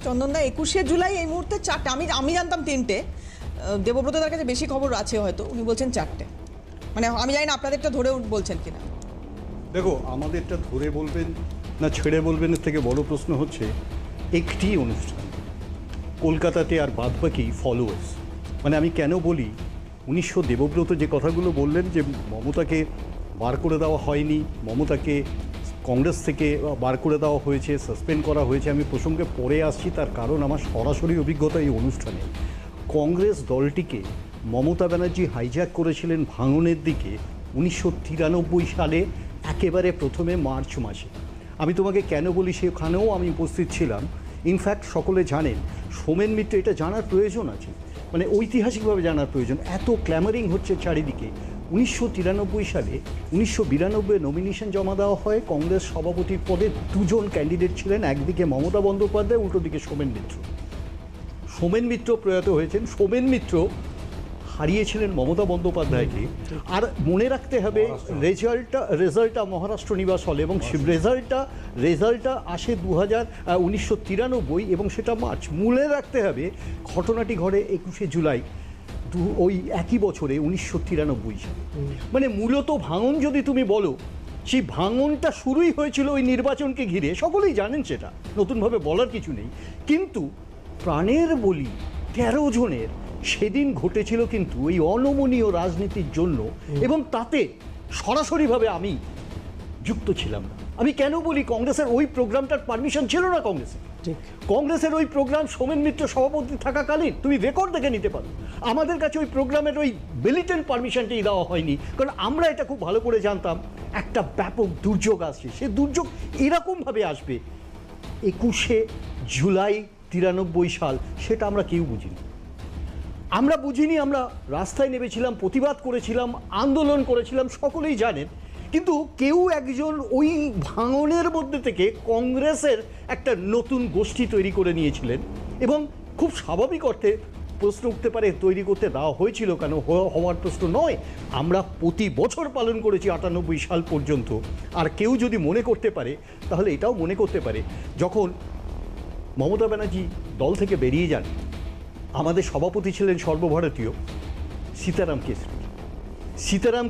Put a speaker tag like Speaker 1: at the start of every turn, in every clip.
Speaker 1: চন্দনদা 21শে জুলাই এই মুহূর্তে 4টে, আমি জানতাম 3টে, দেবব্রতদার কাছে বেশি খবর আছে হয়তো, উনি বলছেন 4টে। মানে আমি জানি না আপনাদেরটা ধরে বলছেন কিনা।
Speaker 2: দেখো, আমাদেরটা ধরে বলবেন না ছেড়ে বলবেন এর থেকে বড় প্রশ্ন হচ্ছে একটি অনুষ্ঠান কলকাতাতে আর বাদবাকি ফলোয়ার্স। মানে আমি কেন বলি, 1900 দেবব্রত যে কথাগুলো বললেন যে মমতাকে বার করে দেওয়া হয়নি, মমতাকে কংগ্রেস থেকে বার করে দেওয়া হয়েছে, সাসপেন্ড করা হয়েছে, আমি প্রসঙ্গে পরে আসছি। তার কারণ আমার সরাসরি অভিজ্ঞতা এই অনুষ্ঠানে। কংগ্রেস দলটিকে মমতা ব্যানার্জি হাইজ্যাক করেছিলেন ভাঙনের দিকে 1993 সালে, একেবারে প্রথমে মার্চ মাসে। আমি তোমাকে কেন বলি, সেখানেও আমি উপস্থিত ছিলাম। ইনফ্যাক্ট সকলে জানেন, সোমেন মিত্র, এটা জানার প্রয়োজন আছে, মানে ঐতিহাসিকভাবে জানার প্রয়োজন। এত ক্ল্যামারিং হচ্ছে চারিদিকে। 1993 সালে 1992 নমিনেশন জমা দেওয়া হয়। কংগ্রেস সভাপতির পদে দুজন ক্যান্ডিডেট ছিলেন, একদিকে মমতা বন্দ্যোপাধ্যায়, উল্টো দিকে সোমেন মিত্র। সোমেন মিত্র প্রয়াত হয়েছেন। সোমেন মিত্র হারিয়েছিলেন মমতা বন্দ্যোপাধ্যায়কে। আর মনে রাখতে হবে, রেজাল্টটা মহারাষ্ট্র নিবাস হলে, এবং রেজাল্টটা আসে 1993 এবং সেটা মার্চ। মনে রাখতে হবে ঘটনাটি ঘটে 21শে জুলাই ওই একই বছরে 1993 সালে। মানে মূলত ভাঙন যদি তুমি বলো, সেই ভাঙনটা শুরুই হয়েছিল ওই নির্বাচনকে ঘিরে, সকলেই জানেন, সেটা নতুনভাবে বলার কিছু নেই। কিন্তু প্রাণের বলি 13 জনের সেদিন ঘটেছিল কিন্তু এই অনমনীয় রাজনীতির জন্য, এবং তাতে সরাসরিভাবে আমি যুক্ত ছিলাম না। আমি কেন বলি, কংগ্রেসের ওই প্রোগ্রামটার পারমিশন ছিল না কংগ্রেসের। কংগ্রেসের ওই প্রোগ্রাম সোমেন মিত্র সভাপতি থাকাকালীন তুমি রেকর্ড দেখে নিতে পারো। আমাদের কাছে ওই প্রোগ্রামের ওই বিলিটেন্ট পারমিশনটাই দেওয়া হয়নি, কারণ আমরা এটা খুব ভালো করে জানতাম একটা ব্যাপক দুর্যোগ আসছে। সে দুর্যোগ এরকমভাবে আসবে 21শে জুলাই 93 সাল, সেটা আমরা কেউ বুঝিনি। আমরা রাস্তায় নেমেছিলাম, প্রতিবাদ করেছিলাম, আন্দোলন করেছিলাম, সকলেই জানেন। কিন্তু কেউ একজন ওই ভাঙনের মধ্যে থেকে কংগ্রেসের একটা নতুন গোষ্ঠী তৈরি করে নিয়েছিলেন, এবং খুব স্বাভাবিক অর্থে প্রশ্ন উঠতে পারে তৈরি করতে দেওয়া হয়েছিল কেন, হওয়ার প্রশ্ন নয়। আমরা প্রতি বছর পালন করেছি 98 সাল পর্যন্ত। আর কেউ যদি মনে করতে পারে, তাহলে এটাও মনে করতে পারে, যখন মমতা ব্যানার্জি দল থেকে বেরিয়ে যান, আমাদের সভাপতি ছিলেন সর্বভারতীয় সীতারাম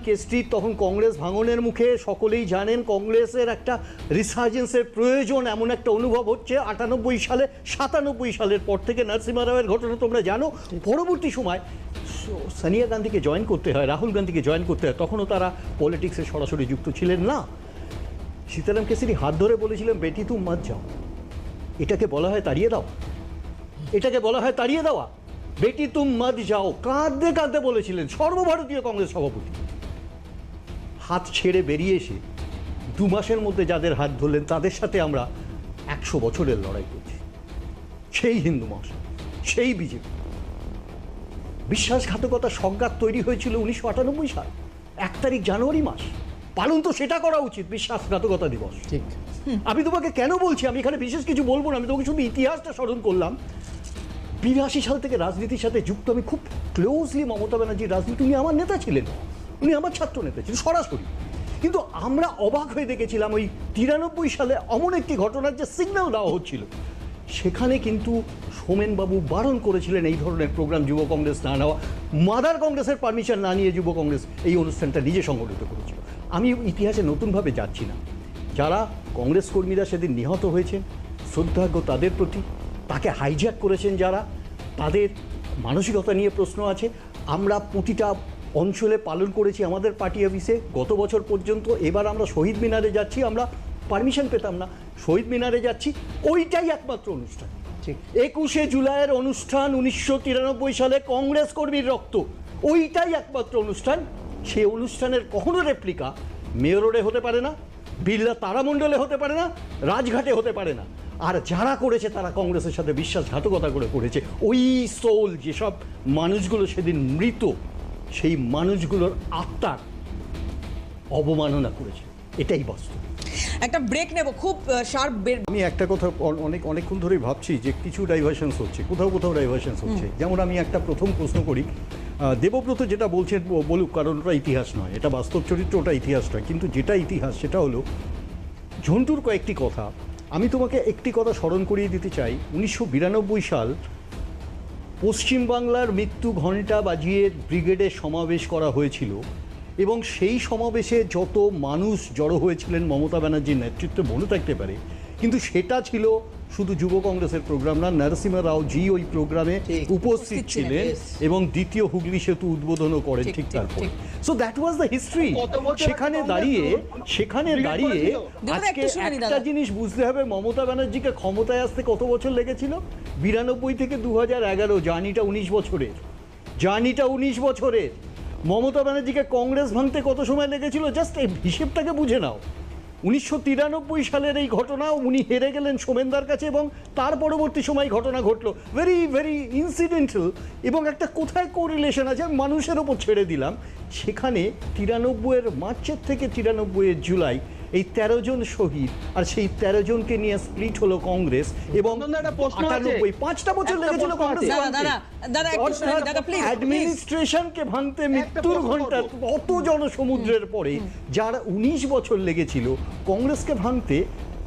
Speaker 2: কেসরি। তখন কংগ্রেস ভাঙনের মুখে, সকলেই জানেন কংগ্রেসের একটা রিসার্জেন্সের প্রয়োজন, এমন একটা অনুভব হচ্ছে 98 সালে। 97 সালের পর থেকে নরসিমা রাওয়ের ঘটনা তোমরা জানো। পরবর্তী সময় সোনিয়া গান্ধীকে জয়েন করতে হয়, রাহুল গান্ধীকে জয়েন করতে হয়, তখনও তারা পলিটিক্সে সরাসরি যুক্ত ছিলেন না। সীতারাম কেসরি হাত ধরে বলেছিলেন, বেটি তুম মত যাও। এটাকে বলা হয় তাড়িয়ে দাও, এটাকে বলা হয় তাড়িয়ে দেওয়া। বেটি তুম মত যাও, কাঁদতে কাঁদতে বলেছিলেন সর্বভারতীয় কংগ্রেস সভাপতি। হাত ছেড়ে বেরিয়ে এসে 2 মাসের মধ্যে যাদের হাত ধরলেন, তাদের সাথে আমরা 100 বছরের লড়াই করছি। সেই হিন্দু মহাসভা, সেই বিজেপি। বিশ্বাসঘাতকতা সংঘাত তৈরি হয়েছিল 1998 সাল 1 তারিখ জানুয়ারি মাস। পালন তো সেটা করা উচিত, বিশ্বাসঘাতকতা দিবস।
Speaker 3: ঠিক।
Speaker 2: আমি তোমাকে কেন বলছি, আমি এখানে বিশেষ কিছু বলবো না, আমি তোমাকে শুধু ইতিহাসটা স্মরণ করলাম। 82 সাল থেকে রাজনীতির সাথে যুক্ত আমি খুব ক্লোজলি। মমতা ব্যানার্জির রাজনীতি, উনি আমার নেতা ছিলেন, উনি আমার ছাত্র নেতা ছিলেন সরাসরি। কিন্তু আমরা অবাক হয়ে দেখেছিলাম ওই 93 সালে এমন একটি ঘটনার যে সিগন্যাল দেওয়া হচ্ছিল, সেখানে কিন্তু সোমেনবাবু বারণ করেছিলেন এই ধরনের প্রোগ্রাম যুব কংগ্রেস না নেওয়া। মাদার কংগ্রেসের পারমিশন না নিয়ে যুব কংগ্রেস এই অনুষ্ঠানটা নিজে সংগঠিত করেছিল। আমি ইতিহাসে নতুনভাবে যাচ্ছি না। যারা কংগ্রেস কর্মীরা সেদিন নিহত হয়েছেন, শ্রদ্ধার্ঘ্য তাদের প্রতি। তাকে হাইজ্যাক করেছেন যারা, তাদের মানসিকতা নিয়ে প্রশ্ন আছে। আমরা প্রতিটা অঞ্চলে পালন করেছি আমাদের পার্টি অফিসে গত বছর পর্যন্ত। এবার আমরা শহীদ মিনারে যাচ্ছি, আমরা পারমিশন পেতাম না, শহীদ মিনারে যাচ্ছি। ওইটাই একমাত্র অনুষ্ঠান।
Speaker 3: ঠিক।
Speaker 2: 21শে জুলাইয়ের অনুষ্ঠান 1993 সালে কংগ্রেস কর্মীর রক্ত, ওইটাই একমাত্র অনুষ্ঠান। সেই অনুষ্ঠানের কখনো রেপ্লিকা মেয়র রোডে হতে পারে না, বিড়লা তারামণ্ডলে হতে পারে না, রাজঘাটে হতে পারে না। আর যারা করেছে তারা কংগ্রেসের সাথে বিশ্বাসঘাতকতা করে করেছে। ওই সোল, যেসব মানুষগুলো সেদিন মৃত, সেই মানুষগুলোর আত্মার অবমাননা করেছে, এটাই বাস্তব।
Speaker 1: একটা ব্রেক নেব, খুব শার্প।
Speaker 2: আমি একটা কথা অনেকক্ষণ ধরেই ভাবছি যে কিছু ডাইভার্সনস হচ্ছে, কোথাও ডাইভার্সনস হচ্ছে। যেমন আমি একটা প্রথম প্রশ্ন করি, দেবব্রত যেটা বলছেন বলুক, কারণ ওটা ইতিহাস নয়, এটা বাস্তব চরিত্র, ওটা ইতিহাস নয়। কিন্তু যেটা ইতিহাস সেটা হলো ঝন্টুর কয়েকটি কথা আমি তোমাকে একটি কথা স্মরণ করিয়ে দিতে চাই, 1992 সাল পশ্চিমবাংলার মৃত্যু ঘণ্টা বাজিয়ে ব্রিগেডে সমাবেশ করা হয়েছিল এবং সেই সমাবেশে যত মানুষ জড়ো হয়েছিলেন মমতা ব্যানার্জির নেতৃত্বে মনে থাকতে পারে, কিন্তু সেটা ছিল শুধু যুব কংগ্রেসের প্রোগ্রাম না, নরসিংহ রাও জি ওই প্রোগ্রামে উপস্থিত ছিলেন এবং দ্বিতীয় হুগলি সেতু উদ্বোধনও করেন ঠিক তারপরে। So that was the history. সেখানে দাঁড়িয়ে আজকে একটা জিনিস বুঝতে হবে, মমতা ব্যানার্জিকে ক্ষমতায় আসতে কত বছর লেগেছিল? 92 থেকে 2011, জার্নিটা 19 বছরের। মমতা ব্যানার্জিকে কংগ্রেস ভাঙতে কত সময় লেগেছিল? জাস্ট এই হিসেবটাকে বুঝে নাও। 1993 সালের এই ঘটনা, উনি হেরে গেলেন সোমেনদার কাছে এবং তার পরবর্তী সময় ঘটনা ঘটলো, ভেরি ভেরি ইনসিডেন্টাল এবং একটা কোথায় কোরিলেশন আছে আমি মানুষের ওপর ছেড়ে দিলাম। সেখানে 93-এর মার্চের থেকে 93-এর জুলাই এই 13 জন শহীদ, আর সেই 13 জনকে নিয়ে স্প্লিট হলো কংগ্রেস এবং 5টা বছর লেগেছিল কংগ্রেস অ্যাডমিনিস্ট্রেশনকে ভাঙতে মৃত্যুর ঘণ্টা কত জনসমুদ্রের পরে, যার 19 বছর লেগেছিল কংগ্রেসকে ভাঙতে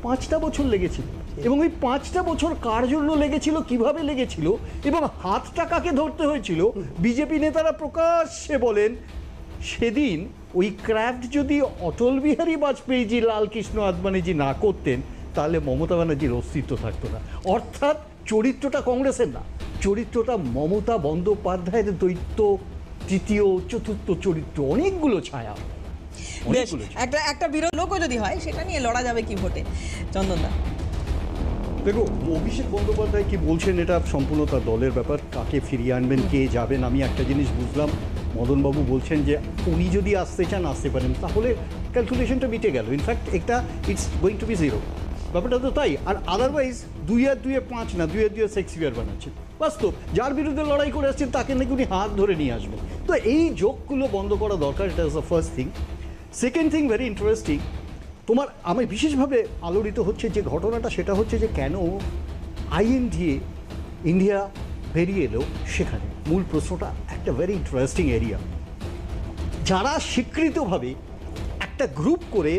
Speaker 2: 5টা বছর লেগেছিল। এবং ওই 5টা বছর কার জন্য লেগেছিল, কিভাবে লেগেছিল এবং হাতটা কাকে ধরতে হয়েছিল, বিজেপি নেতারা প্রকাশ্যে বলেন সেদিন ওই ক্রাফট যদি অটল বিহারী বাজপেয়ীজি, লালকৃষ্ণ আদবানিজি না করতেন তাহলে মমতা ব্যানার্জির অস্তিত্ব থাকতো না। অর্থাৎ চরিত্রটা কংগ্রেসের না, চরিত্রটা মমতা বন্দ্যোপাধ্যায়ের দ্বৈত তৃতীয় চতুর্থ চরিত্র, অনেকগুলো ছায়া।
Speaker 1: একটা বিরোধী লোকও যদি হয় সেটা নিয়ে লড়া যাবে কি ভোটে? চন্দনদা
Speaker 2: দেখো, অভিষেক বন্দ্যোপাধ্যায় কি বলছেন এটা সম্পূর্ণ তার দলের ব্যাপার, কাকে ফিরিয়ে আনবেন, কে যাবেন। আমি একটা জিনিস বুঝলাম, মদনবাবু বলছেন যে উনি যদি আসতে চান আসতে পারেন, তাহলে ক্যালকুলেশনটা মিটে গেল। ইনফ্যাক্ট এটা ইটস গোয়িং টু বি 0, ব্যাপারটা তো তাই। আর আদারওয়াইজ 2 আর 2 5 না, 2 আর 2 6 ফিগার বানাচ্ছে। বাস্তব, যার বিরুদ্ধে লড়াই করে আসছেন তাকে নাকি উনি হাত ধরে নিয়ে আসবেন। তো এই যোগগুলো বন্ধ করা দরকার, এটা is the first thing. Second thing, very interesting, তোমার আমি বিশেষভাবে আলোড়িত হচ্ছে যে ঘটনাটা, সেটা হচ্ছে যে কেন আইএনডিএ ইন্ডিয়া বেরিয়ে এলো সেখানে। মূল প্রশ্নটা একটা ভেরি ইন্টারেস্টিং এরিয়া। যারা স্বীকৃতভাবে একটা গ্রুপ করে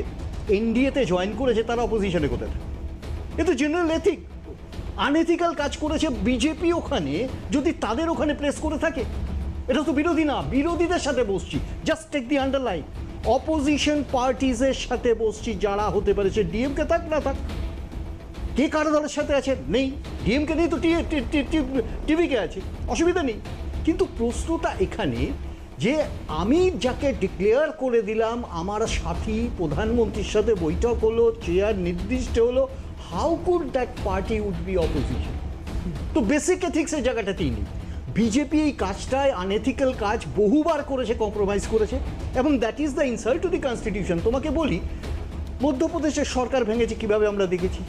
Speaker 2: এনডিএতে জয়েন করেছে তারা অপোজিশনে কোথায় থাকে? এ তো জেনারেল এথিক। আনএথিক্যাল কাজ করেছে বিজেপি ওখানে, যদি তাদের ওখানে প্লেস করে থাকে, এটা তো বিরোধী না, বিরোধীদের সাথে বসছি। Just take the underline, opposition পার্টিজের সাথে বসছি, যারা হতে পারে সে ডিএমকে থাক না থাক। কে কার দলের সাথে আছে? নেই, ডিএমকে নেই তো টিভিকে আছে, অসুবিধা নেই। কিন্তু প্রশ্নটা এখানে যে আমি যাকে ডিক্লেয়ার করে দিলাম আমার সাথী, প্রধানমন্ত্রীর সাথে বৈঠক হলো, চেয়ার নির্দিষ্ট হলো, how could that party would be opposition? তো বেসিক এথিক্সের জায়গাটাতেই নেই। বিজেপি এই কাজটায় আনএথিক্যাল কাজ বহুবার করেছে, কম্প্রোমাইজ করেছে, এবং that is the insult to the constitution. তোমাকে বলি, মধ্যপ্রদেশের সরকার ভেঙেছে কিভাবে আমরা দেখেছি,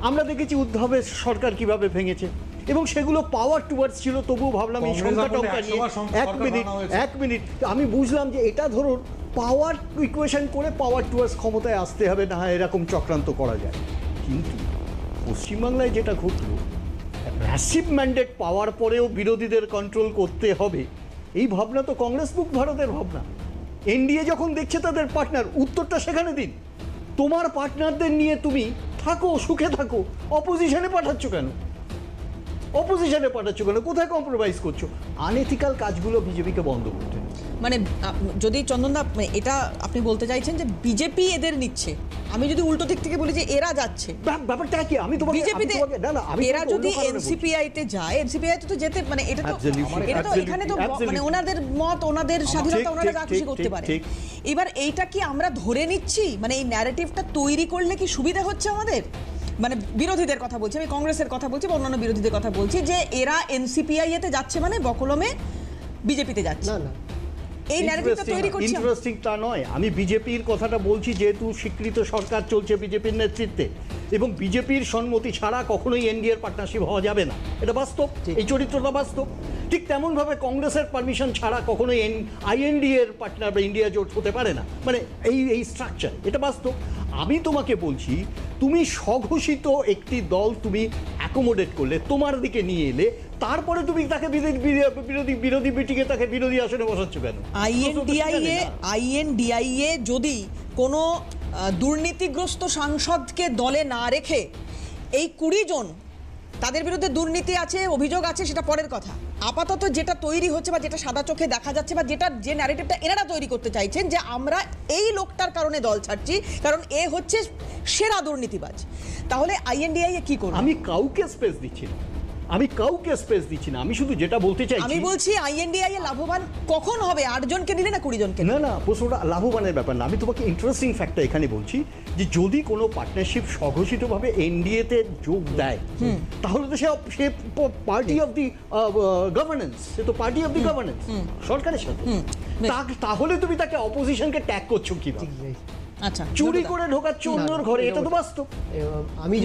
Speaker 2: আমরা দেখেছি উদ্ধবের সরকার কিভাবে ভেঙেছে, এবং সেগুলো পাওয়ার টুয়ার্ডস ছিল। তবুও ভাবলাম এই সংখ্যা টঙ্কা নিয়ে এক মিনিট আমি বুঝলাম যে এটা ধরুন পাওয়ার ইকুয়েশন করে পাওয়ার টুয়ার্ডস ক্ষমতায় আসতে হবে, না এরকম চক্রান্ত করা যায়। কিন্তু পশ্চিমবাংলায় যেটা ঘটল, ম্যাসিভ ম্যান্ডেট পাওয়ার পরেও বিরোধীদের কন্ট্রোল করতে হবে, এই ভাবনা তো কংগ্রেস মুখ ভারতের ভাবনা। এনডিএ যখন দেখছে তাদের পার্টনার, উত্তরটা সেখানে দিন। তোমার পার্টনারদের নিয়ে তুমি থাকো, সুখে থাকো, অপোজিশনে পাঠাচ্ছ কেন? কোথায় কম্প্রোমাইজ করছো? আনএথিক্যাল কাজগুলো বিজেপিকে বন্ধ করতে।
Speaker 1: মানে যদি চন্দনদা এটা আপনি বলতে চাইছেন যে বিজেপি এদের নিচ্ছে, আমি যদি উল্টো দিক থেকে বলি যে এরা যাচ্ছে,
Speaker 2: ব্যাপারটা কি? আমি তোমাকে
Speaker 1: বিজেপিতে এরা যদি এনসিপিআই তে যায়, এনসিপিআই তো যেতে, মানে এটা তো এখানে তো মানে ওনাদের মত, ওনাদের স্বাধীনতা, ওনারা যা খুশি করতে পারে। এবার এইটা কি আমরা ধরে নিচ্ছি? মানে এই ন্যারেটিভটা তৈরি করলে কি সুবিধা হচ্ছে আমাদের? মানে বিরোধীদের কথা বলছি, আমি কংগ্রেসের কথা বলছি বা অন্যান্য বিরোধীদের কথা বলছি, যে এরা এনসিপিআই তে যাচ্ছে মানে বকলমে বিজেপিতে যাচ্ছে।
Speaker 2: না,
Speaker 1: এই ন্যারেটিভটা তৈরি করছি।
Speaker 2: ইন্টারেস্টিং তা নয়, আমি বিজেপির কথাটা বলছি, যেহেতু স্বীকৃত সরকার চলছে বিজেপির নেতৃত্বে, এবং বিজেপির সম্মতি ছাড়া কখনোই এনডিএর পার্টনারশিপ হওয়া যাবে না, এটা বাস্তব, এই চরিত্রটা বাস্তব। ঠিক তেমনভাবে কংগ্রেসের পারমিশন ছাড়া কখনোই আইএনডিএর পার্টনার বা ইন্ডিয়া জোট হতে পারে না, মানে এই স্ট্রাকচার, এটা বাস্তব। আমি তোমাকে বলছি, তুমি স্বঘোষিত একটি দল তুমি অ্যাকোমোডেট করলে, তোমার দিকে নিয়ে এলে, তারপরে তুমি তাকে বিরোধী মিটিংয়ে তাকে বিরোধী আসনে বসাচ্ছ কেন?
Speaker 1: আইএনডিআইএ যদি কোনো দুর্নীতিগ্রস্ত সাংসদকে দলে না রেখে এই 20 জন তাদের বিরুদ্ধে দুর্নীতি আছে, অভিযোগ আছে, সেটা পরের কথা। আপাতত যেটা তৈরি হচ্ছে বা যেটা সাদা চোখে দেখা যাচ্ছে বা যে ন্যারেটিভটা এনারা তৈরি করতে চাইছেন যে আমরা এই লোকটার কারণে দল ছাড়ছি কারণ এ হচ্ছে সেরা দুর্নীতিবাজ, তাহলে আইএনডিআই কি করবে?
Speaker 2: আমি কাউকে স্পেস দিচ্ছি না, আমি শুধু যেটা বলতে চাইছি,
Speaker 1: আমি বলছি আইএনডিআই এ লাভবান কখন হবে? 8 জনকে নিলে না 20 জনকে?
Speaker 2: না প্রশ্নটা লাভবানের ব্যাপার না, আমি তোমাকে ইন্টারেস্টিং ফ্যাক্টটা এখানে বলছি যে যদি কোনো পার্টনারশিপ স্বঘোষিতভাবে এনডিএতে যোগ দেয় তাহলে তো সে পার্টি অফ দি গভর্নেন্স, সে তো পার্টি অফ দি গভর্নেন্স সরকারের সাথে। তাহলে তুমি তাকে অপোজিশনকে ট্যাগ করছো কিভাবে?
Speaker 1: আচ্ছা,
Speaker 2: চুরি করে ঢোকাচ্ছ অন্যর ঘরে, এটা তো বাস্তব।
Speaker 3: আমি